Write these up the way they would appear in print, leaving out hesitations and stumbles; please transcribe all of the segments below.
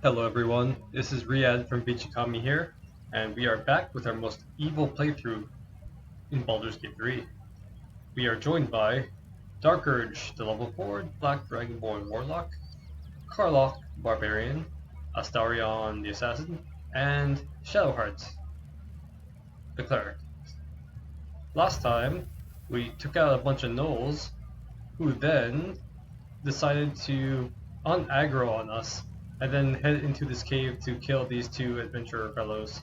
Hello everyone, this is Riyadh from VGKAMI here, and we are back with our most evil playthrough in Baldur's Gate 3. We are joined by Dark Urge, the level 4 Black Dragonborn Warlock, Karlach, Barbarian, Astarion, the Assassin, and Shadowheart, the Cleric. Last time, we took out a bunch of Gnolls, who then decided to un-aggro on us and then head into this cave to kill these two adventurer fellows.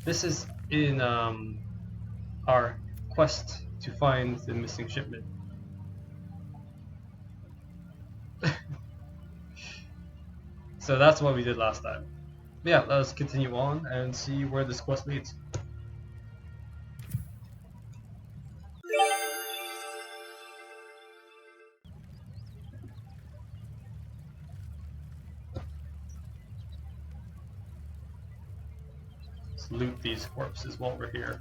This is in our quest to find the missing shipment. So that's what we did last time. But yeah, let us continue on and see where this quest leads. Let's loot these corpses while we're here.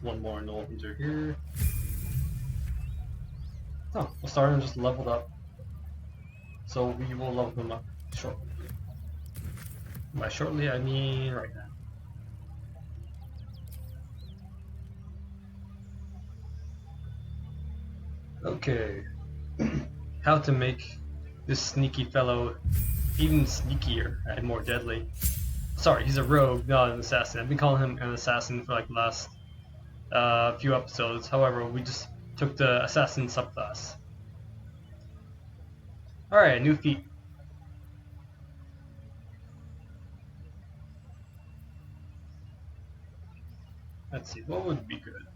One more Gnoll hunter here. Oh, Astarion just leveled up. So we will level him up shortly. By shortly, I mean right now. Okay. How to make this sneaky fellow even sneakier and more deadly. Sorry, he's a rogue, not an assassin. I've been calling him an assassin for like the last few episodes. However, we just took the assassin subclass. Alright, new feat. Let's see, what would be good?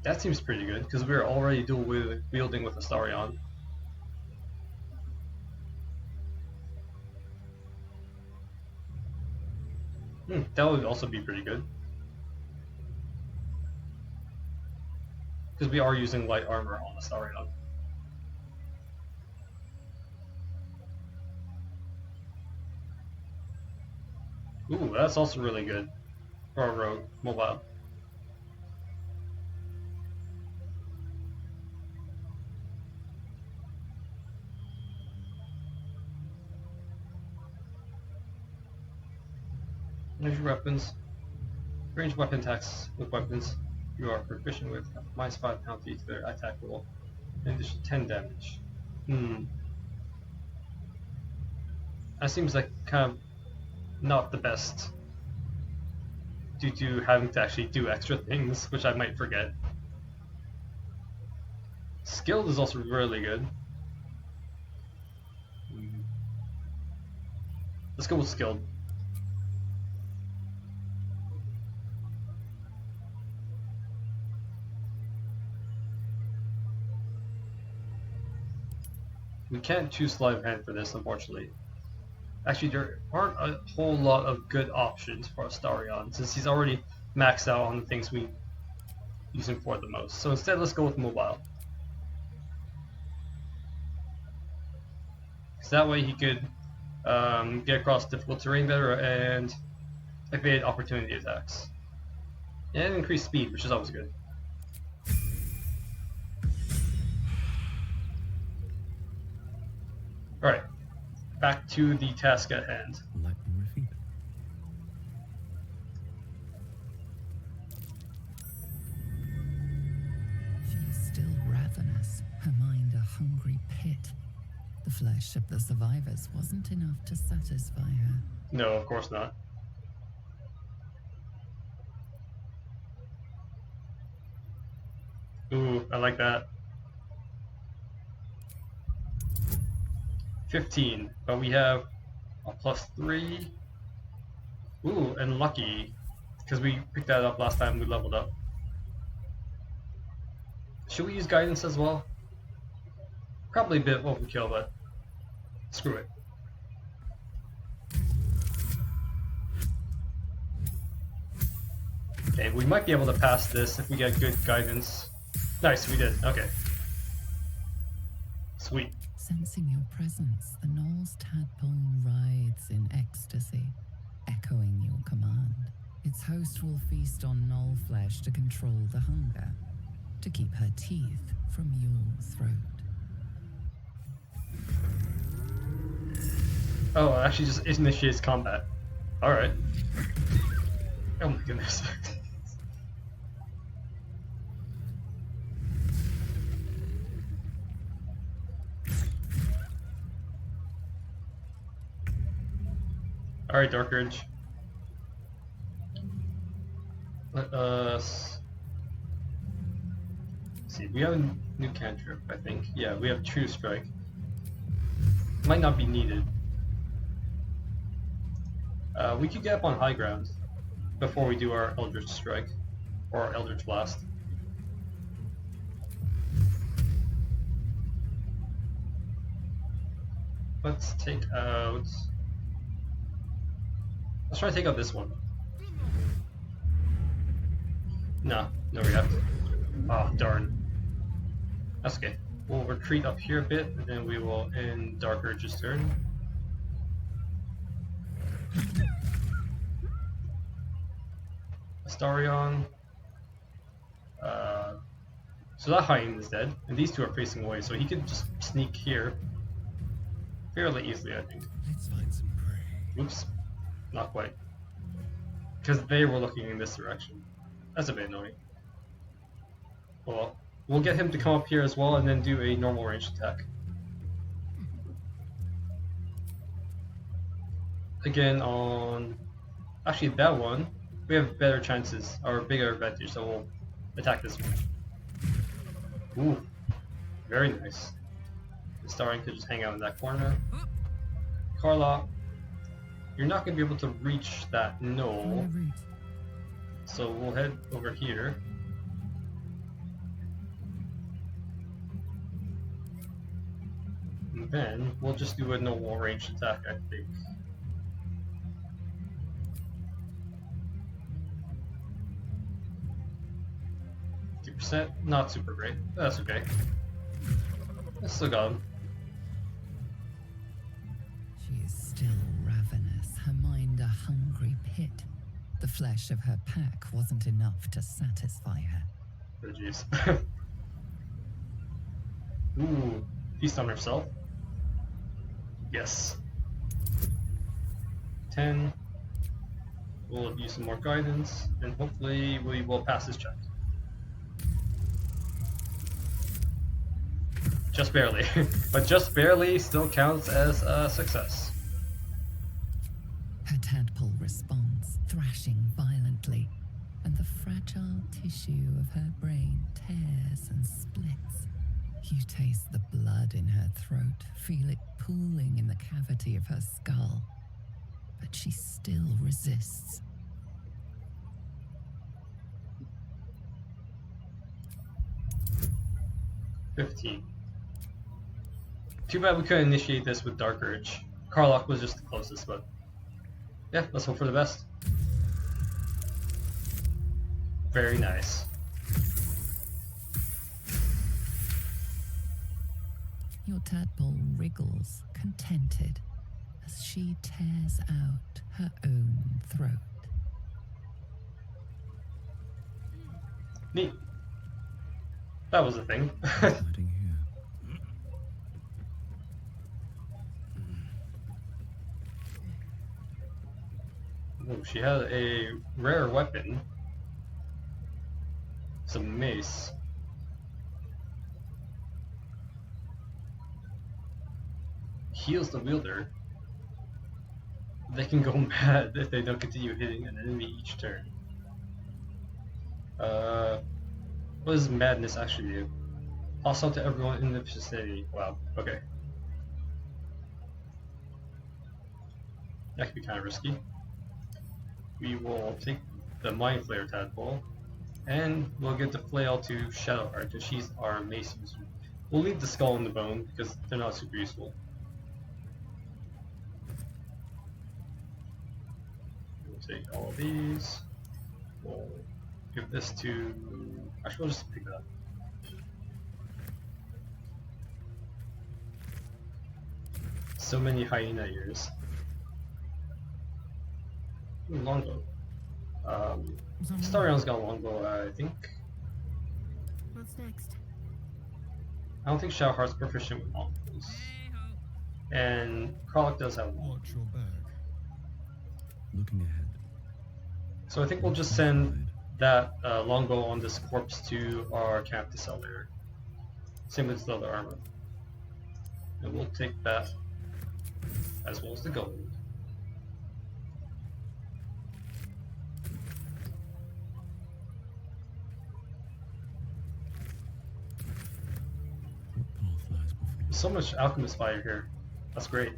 That seems pretty good, because we're already dual wielding with Astarion. That would also be pretty good. Because we are using light armor on Astarion. Ooh, that's also really good for a rogue mobile. There's your weapons. Ranged weapon attacks with weapons you are proficient with have -5 penalty to their attack roll. In addition, 10 damage. That seems like kind of not the best, due to having to actually do extra things, which I might forget. Skilled is also really good. Let's go with skilled. We can't choose sleight of hand for this, unfortunately. Actually, there aren't a whole lot of good options for Astarion, since he's already maxed out on the things we use him for the most. So instead, let's go with mobile. Because that way he could get across difficult terrain better and evade opportunity attacks. And increase speed, which is always good. Alright, back to the task at hand. Like my feet. She is still ravenous, her mind a hungry pit. The flesh of the survivors wasn't enough to satisfy her. No, of course not. Ooh, I like that. 15, but we have a +3. Ooh, and lucky, because we picked that up last time we leveled up. Should we use guidance as well? Probably a bit overkill, but screw it. Okay, we might be able to pass this if we get good guidance. Nice, we did. Okay. Sweet. Sensing your presence, the Gnoll's tadpole writhes in ecstasy, echoing your command. Its host will feast on Gnoll flesh to control the hunger, to keep her teeth from your throat. Oh, it actually just initiates combat. Alright. Oh my goodness. Alright, Dark Urge. Let us see. We have a new cantrip, I think. Yeah, we have True Strike. Might not be needed. We could get up on high ground before we do our Eldritch Strike or our Eldritch Blast. Let's take out. Let's try to take out this one. No react. Oh, darn. That's okay. We'll retreat up here a bit, and then we will end Dark Urge's turn. Astarion. So that Hind is dead, and these two are facing away, so he could just sneak here fairly easily, I think. Let's find some prey. Oops. Not quite. Because they were looking in this direction. That's a bit annoying. Well, we'll get him to come up here as well and then do a normal ranged attack. Again on... Actually that one, we have better chances, or bigger advantage, so we'll attack this one. Ooh, very nice. The Astarion could just hang out in that corner. Karlach, you're not going to be able to reach that Gnoll, so we'll head over here. And then we'll just do a normal ranged attack, I think. Not super great. That's okay. I still got him. She is still ravenous, her mind a hungry pit. The flesh of her pack wasn't enough to satisfy her. Oh jeez. Ooh, feast on herself. Yes. 10. We'll use some more guidance, and hopefully we will pass this check. Just barely. But just barely still counts as a success. Her tadpole responds, thrashing violently, and the fragile tissue of her brain tears and splits. You taste the blood in her throat, feel it pooling in the cavity of her skull. But she still resists. $15. Too bad we couldn't initiate this with Dark Urge. Karlach was just the closest, but yeah, let's hope for the best. Very nice. Your tadpole wriggles, contented, as she tears out her own throat. Neat. That was a thing. Hiding here. Oh, she had a rare weapon. Some mace. Heals the wielder. They can go mad if they don't continue hitting an enemy each turn. What does madness actually do? Hostile to everyone in the vicinity. Wow, okay. That could be kind of risky. We will take the Mind Flayer tadpole, and we'll give the flail to Shadowheart, because she's our mace user. We'll leave the skull and the bone, because they're not super useful. We'll take all of these. We'll give this to... Actually, we'll just pick that up. So many hyena ears. Ooh, longbow. Astarion's got a longbow, I think. What's next? I don't think Shadowheart's proficient with longbows. And Karlach does have one. Watch your back. Looking ahead. So I think we'll just send that longbow on this corpse to our camp to sell there. Same with the other armor. And we'll take that as well as the gold. What path lies before? So much alchemist fire here. That's great.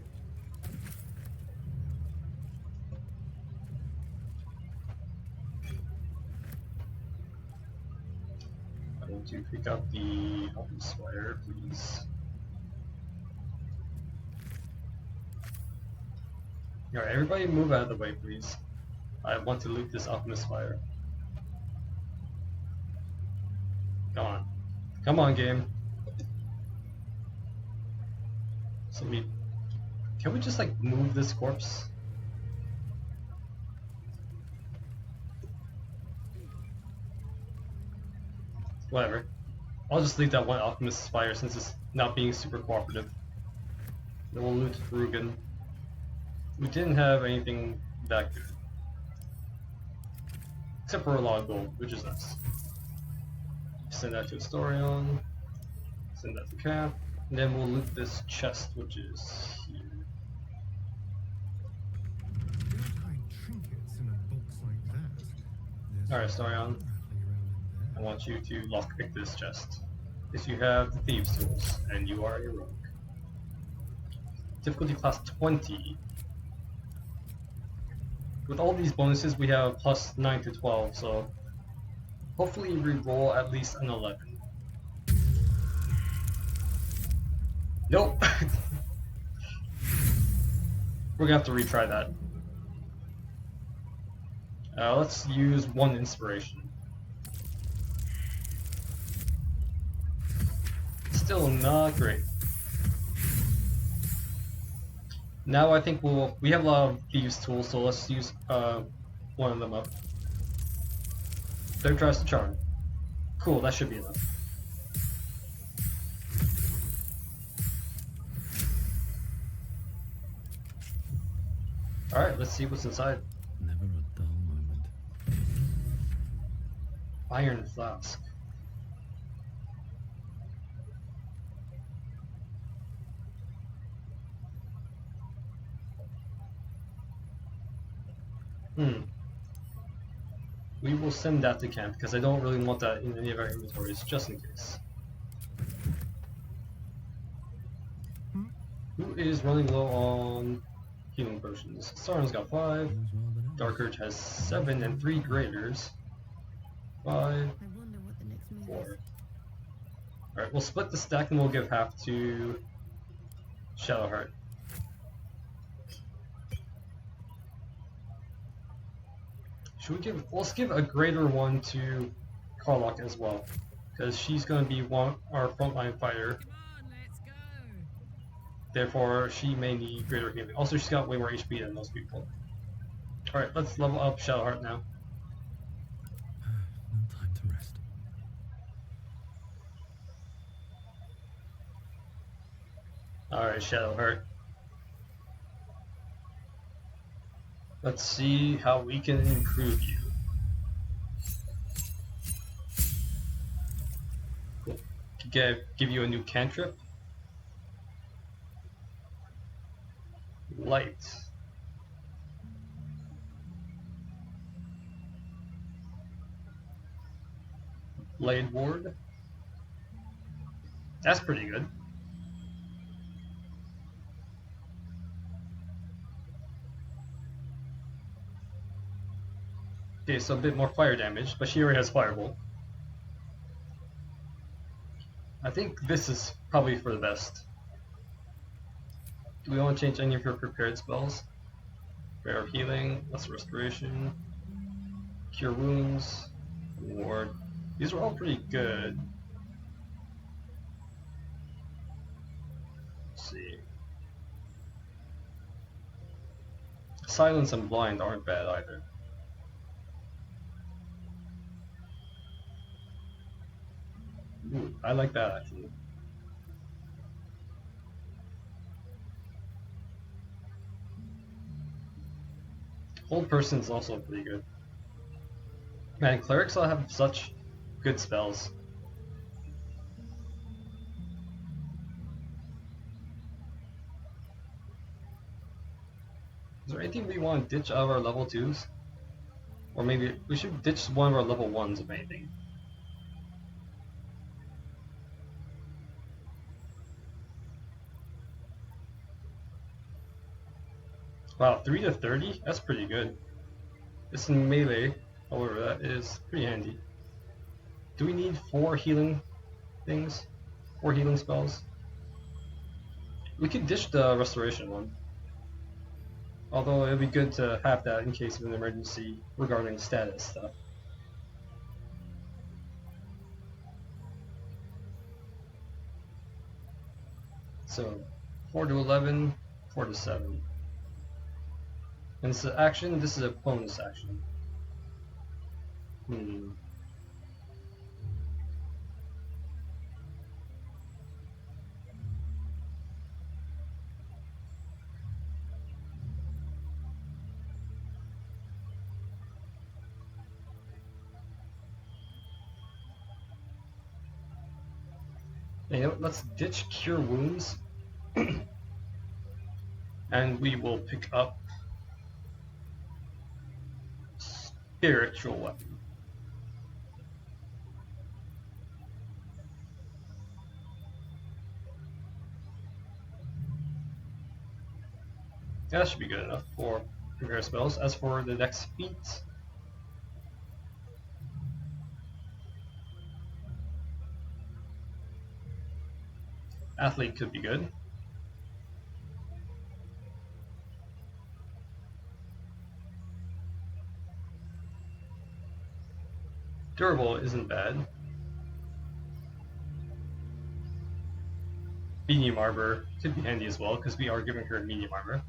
I want to pick up the alchemist fire, please. Alright, everybody move out of the way, please. I want to loot this alchemist fire. Come on. Come on, game. So can we just like move this corpse? Whatever. I'll just leave that one alchemist fire since it's not being super cooperative. Then we'll loot Rugen. We didn't have anything that good. Except for a lot of gold, which is nice. Send that to Astarion. Send that to camp. And then we'll loot this chest, which is here. You don't hide trinkets in a box like that. There's Alright, Astarion. rattling around in I there. want you to lockpick this chest. If you have the thieves tools, and you are a rogue. Difficulty class 20. With all these bonuses, we have plus 9 to 12, so hopefully we roll at least an 11. Nope! We're gonna have to retry that. Let's use 1 inspiration. Still not great. Now I think we have a lot of thieves tools, so let's use one of them up. Third tries to charm. Cool, that should be enough. Alright, let's see what's inside. Never a dull moment. Iron flask. We will send that to camp because I don't really want that in any of our inventories, just in case. Who is running low on healing potions? Sauron's got 5. All's well that ends. Dark Urge has 7 and 3 graders. 5, I wonder what the next move 4. is. Alright, we'll split the stack and we'll give half to Shadowheart. Let's give a greater one to Karlach as well, because she's going to be our frontline fighter. Come on, let's go. Therefore, she may need greater healing. Also, she's got way more HP than most people. Alright, let's level up Shadowheart now. No time to rest. Alright, Shadowheart. Let's see how we can improve you. Cool. Give you a new cantrip. Light. Blade Ward. That's pretty good. Okay, so a bit more fire damage, but she already has Firebolt. I think this is probably for the best. Do we want to change any of your prepared spells? Prayer of Healing, Lesser Restoration, Cure Wounds, Ward. These are all pretty good. Let's see. Silence and Blind aren't bad either. Ooh, I like that actually. Hold Person is also pretty good. Man, clerics all have such good spells. Is there anything we want to ditch out of our level 2s? Or maybe we should ditch one of our level 1s if anything. Wow, 3 to 30? That's pretty good. It's in melee, however, that is pretty handy. Do we need 4 healing things? 4 healing spells? We could ditch the restoration one. Although it would be good to have that in case of an emergency regarding status stuff. So, 4 to 11, 4 to 7. And it's an action, this is a bonus action. You know what, let's ditch Cure Wounds. And we will pick up Spiritual Weapon. That should be good enough for prepare spells. As for the next feat, Athlete could be good. Durable isn't bad. Medium Armor could be handy as well, because we are giving her medium armor.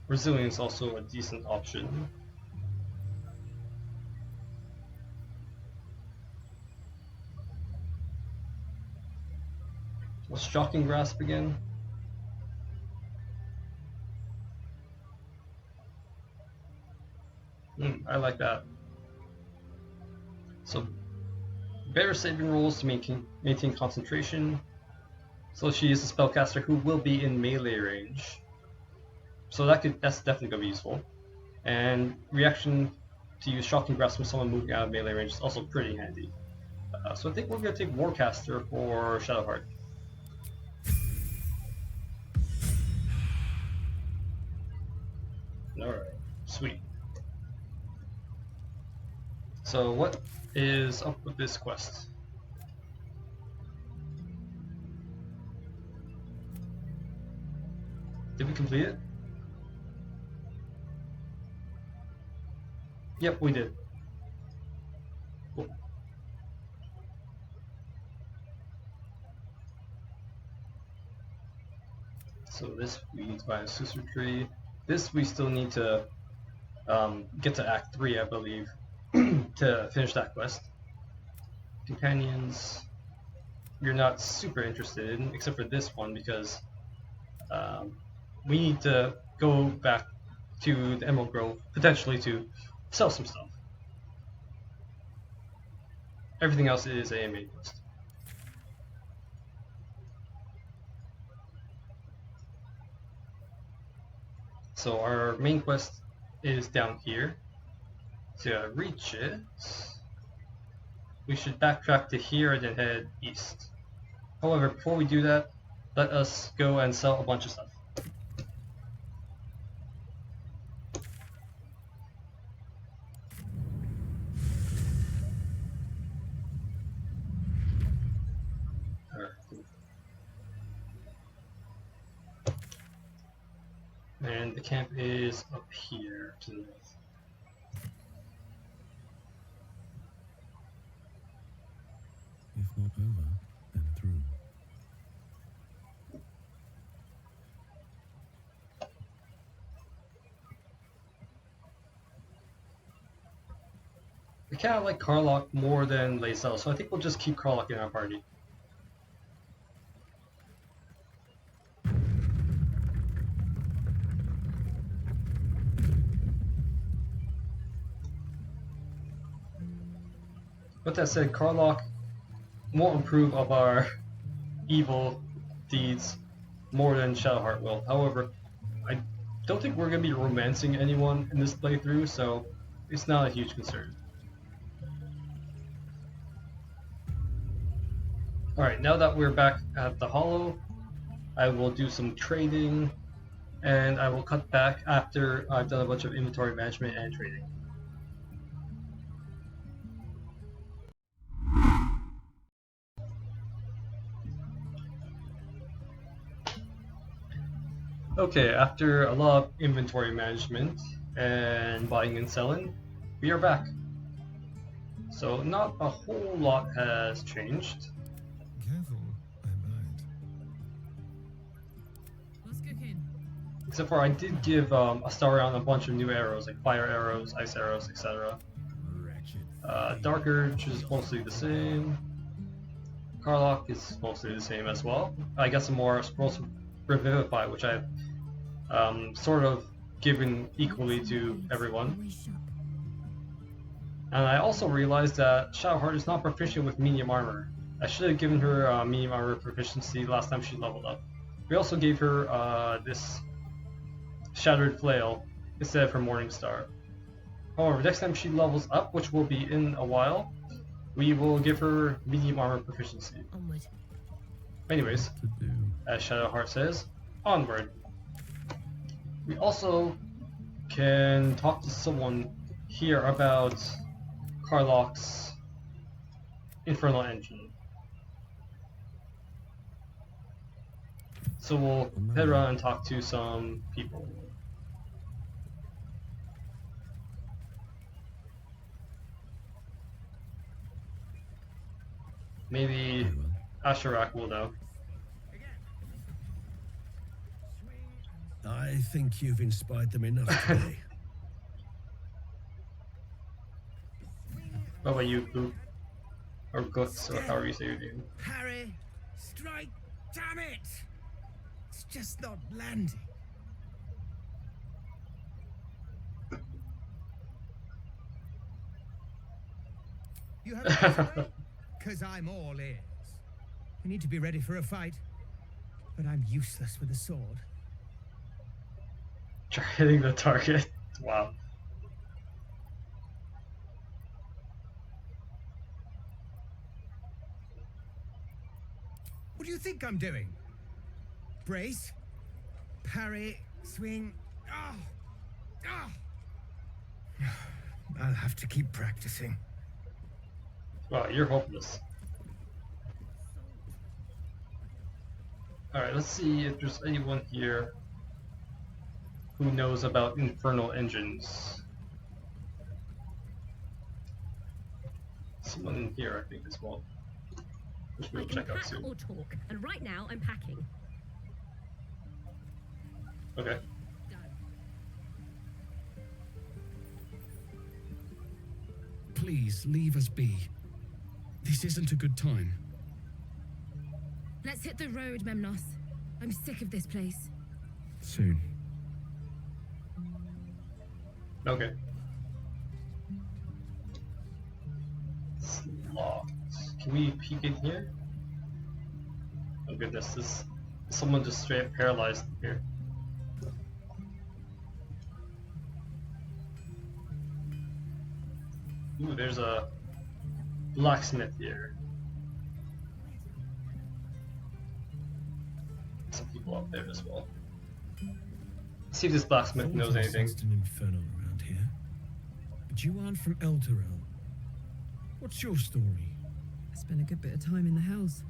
Resilience is also a decent option. What's Shocking Grasp again? I like that. So, better saving rolls to maintain concentration. So she is a spellcaster who will be in melee range. So that's definitely gonna be useful. And reaction to use Shocking Grasp when someone moving out of melee range is also pretty handy. So I think we're gonna take Warcaster for Shadowheart. Alright, sweet. So what is up with this quest? Did we complete it? Yep, we did. Cool. So this we need to buy a Susur Tree. This we still need to get to Act 3, I believe, to finish that quest. Companions, you're not super interested in, except for this one, because we need to go back to the Emerald Grove, potentially to sell some stuff. Everything else is a main quest. So our main quest is down here. To reach it, we should backtrack to here and then head east. However, before we do that, let us go and sell a bunch of stuff. And the camp is up here to the north. If not over, then through. We kind of like Karlach more than Lae'zel, so I think we'll just keep Karlach in our party. With that said, Karlach won't approve of our evil deeds more than Shadowheart will. However, I don't think we're going to be romancing anyone in this playthrough, so it's not a huge concern. Alright, now that we're back at the Hollow, I will do some trading, and I will cut back after I've done a bunch of inventory management and trading. Okay, after a lot of inventory management and buying and selling, we are back. So not a whole lot has changed. Careful, I'm blind. What's cooking? Except for I did give Astarion a bunch of new arrows, like fire arrows, ice arrows, etc. Dark Urge is mostly the same. Karlach is mostly the same as well. I got some more Scrolls of Revivify, which I've sort of given equally to everyone. And I also realized that Shadowheart is not proficient with medium armor. I should have given her medium armor proficiency last time she leveled up. We also gave her this Shattered Flail instead of her Morningstar. However, next time she levels up, which will be in a while, we will give her medium armor proficiency. Onward. Anyways, as Shadowheart says, onward. We also can talk to someone here about Karlach's Infernal engine. So we'll head around and talk to some people. Maybe Asherak will know. I think you've inspired them enough today. What about you, Poop? Or Guts, or however you say your name. Parry, strike, damn it! It's just not landing. You have because I'm all ears. You need to be ready for a fight, but I'm useless with a sword. Try hitting the target. Wow. What do you think I'm doing? Brace, parry, swing. Ah, ah. I'll have to keep practicing. Wow, you're hopeless. Alright, let's see if there's anyone here who knows about Infernal engines. Someone in here, I think, as well. Which we'll I can check out pack soon. or talk, and right now I'm packing. Okay. Done. Please leave us be. This isn't a good time. Let's hit the road, Memnos. I'm sick of this place. Soon. Okay. It's locked. Can we peek in here? Oh goodness, this someone just straight up paralyzed here. Ooh, there's a blacksmith here. Some people up there as well. See if this blacksmith knows anything. An Infernal around here, but you aren't from Elturel. What's your story? I spent a good bit of time in the Hells.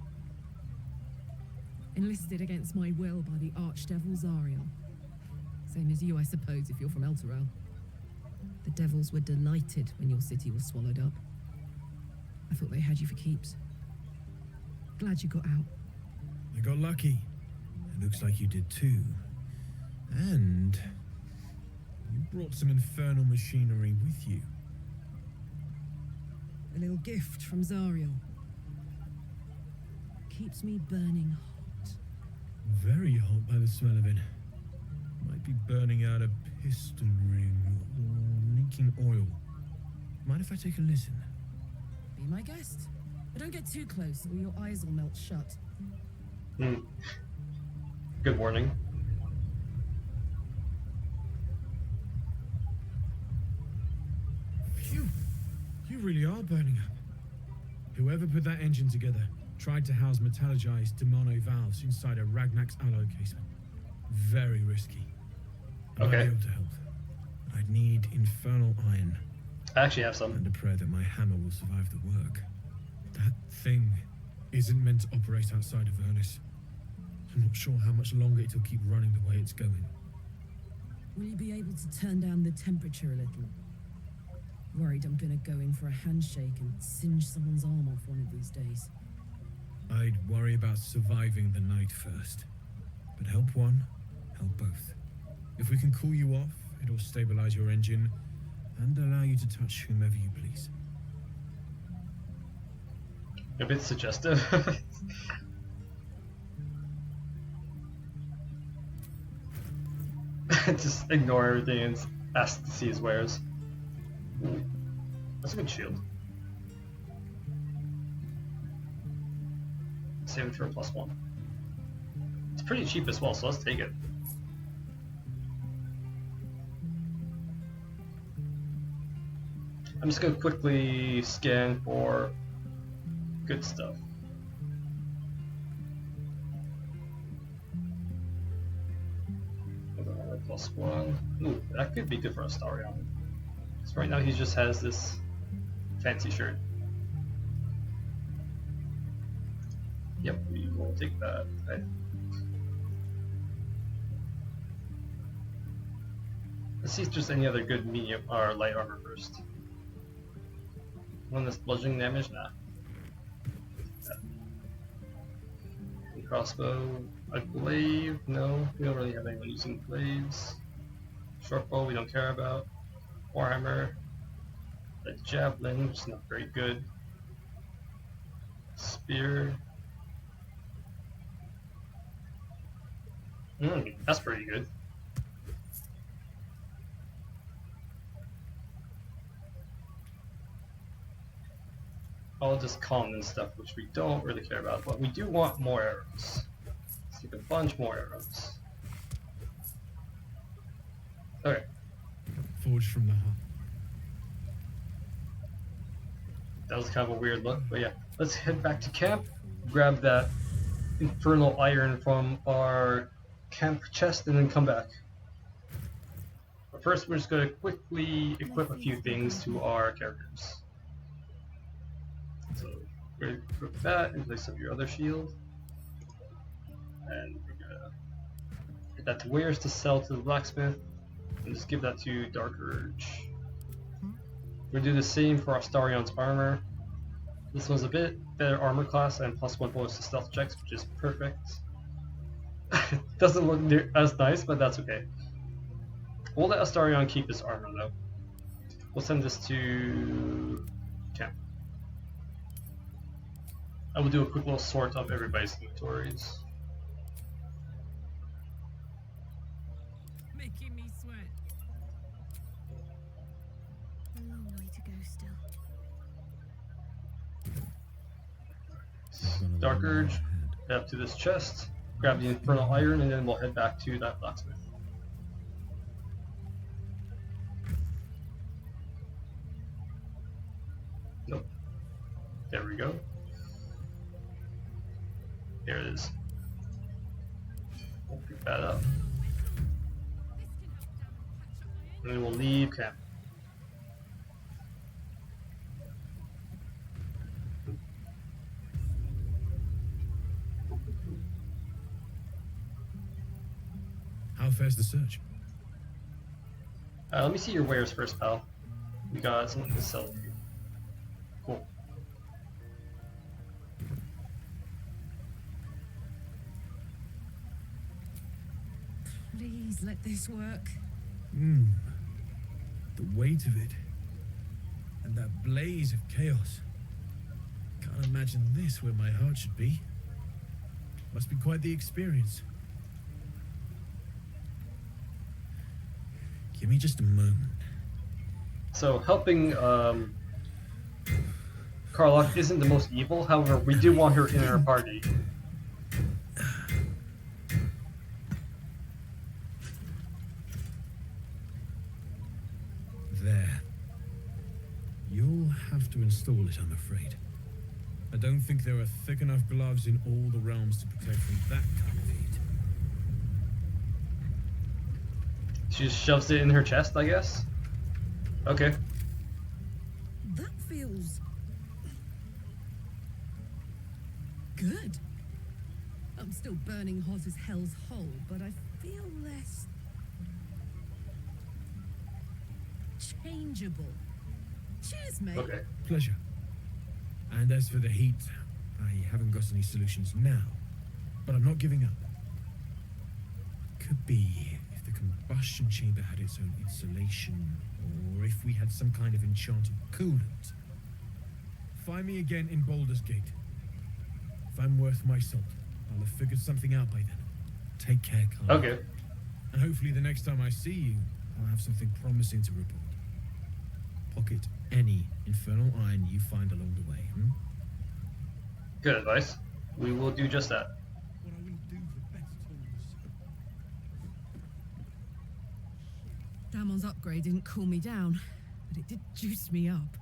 Enlisted against my will by the Archdevil Zariel. Same as you, I suppose, if you're from Elturel. The devils were delighted when your city was swallowed up. I thought they had you for keeps. Glad you got out. I got lucky. It looks like you did too. And you brought some infernal machinery with you. A little gift from Zariel. Keeps me burning hot. Very hot by the smell of it. Might be burning out a piston ring or leaking oil. Mind if I take a listen? Be my guest. But don't get too close or your eyes will melt shut. Good warning. Phew! You really are burning up. Whoever put that engine together tried to house metallurgized demono valves inside a Ragnak's alloy casement. Very risky. I might be Okay. able to help. I'd need infernal iron. I actually have some. And a prayer that my hammer will survive the work. That thing isn't meant to operate outside of Ernest. I'm not sure how much longer it'll keep running the way it's going. Will you be able to turn down the temperature a little? Worried I'm gonna go in for a handshake and singe someone's arm off one of these days. I'd worry about surviving the night first. But help one, help both. If we can cool you off, it'll stabilize your engine and allow you to touch whomever you please. A bit suggestive. Just ignore everything and ask to see his wares. Ooh, that's a good shield. Saving for a +1. It's pretty cheap as well, so let's take it. I'm just gonna quickly scan for good stuff. +1. Ooh, that could be good for Astarion. So right now he just has this fancy shirt. Yep, we will take that. Okay. Let's see if there's any other good medium or light armor first. One that's bludgeoning damage? Nah. The crossbow, a glaive? No, we don't really have anyone using glaives. Shortbow, we don't care about. Warhammer, a javelin, which is not very good. Spear. That's pretty good. All just common stuff, which we don't really care about, but we do want more arrows. Let's take a bunch more arrows. Okay. Forged from the heart. That was kind of a weird look, but yeah. Let's head back to camp, grab that infernal iron from our camp chest, and then come back. But first, we're just going to quickly equip a few things to our characters. So, we're going to equip that in place of your other shield. And we're going to get that to wares to sell to the blacksmith, and just give that to Dark Urge. We're going to do the same for Astarion's armor. This one's a bit better armor class and +1 bonus to stealth checks, which is perfect. Doesn't look as nice, but that's okay. We'll let Astarion keep his armor though. We'll send this to camp. I will do a quick little sort of everybody's inventories. Making me sweat. A long way to go still. Dark Urge, head up to this chest, grab the infernal iron, and then we'll head back to that blacksmith. Nope. There we go. There it is. We'll pick that up. And then we'll leave camp. How fares the search? Let me see your wares first, pal. We got something to sell. Cool. Please let this work. The weight of it. And that blaze of chaos. Can't imagine this where my heart should be. Must be quite the experience. Give me just a moment. So helping Karlach isn't the most evil, however, we do want her in our party. There. You'll have to install it, I'm afraid. I don't think there are thick enough gloves in all the realms to protect from that kind of heat. She just shoves it in her chest, I guess? Okay. That feels good. I'm still burning hot as hell's hole, but I feel less changeable. Cheers, mate. Okay. Pleasure. And as for the heat, I haven't got any solutions now, but I'm not giving up. Could be if the combustion chamber had its own insulation, or if we had some kind of enchanted coolant. Find me again in Baldur's Gate. If I'm worth my salt, I'll have figured something out by then. Take care, Karlach. Okay. And hopefully the next time I see you, I'll have something promising to report. Pocket any infernal iron you find along the way, Good advice. We will do just that. What I wouldn't do for better tools. Damon's upgrade didn't cool me down, but it did juice me up.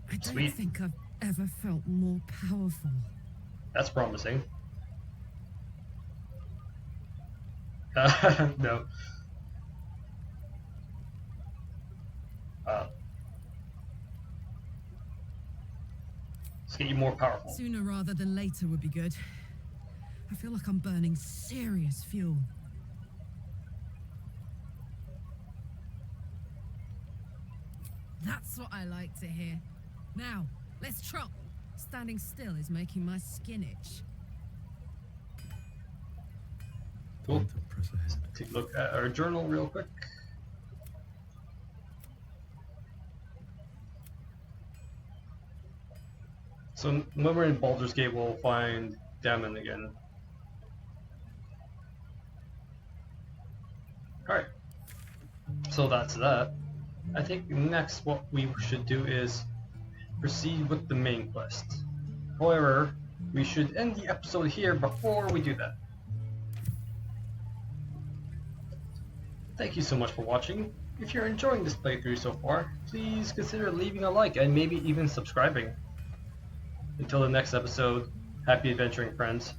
I don't Sweet. think I've ever felt more powerful. That's promising. No. Let's get you more powerful. Sooner rather than later would be good. I feel like I'm burning serious fuel. That's what I like to hear. Now, let's trot. Standing still is making my skin itch. Cool. Time to press ahead. Take a look at our journal real quick. So when we're in Baldur's Gate, we'll find Damon again. Alright. So that's that. I think next what we should do is proceed with the main quest. However, we should end the episode here before we do that. Thank you so much for watching. If you're enjoying this playthrough so far, please consider leaving a like and maybe even subscribing. Until the next episode, happy adventuring, friends.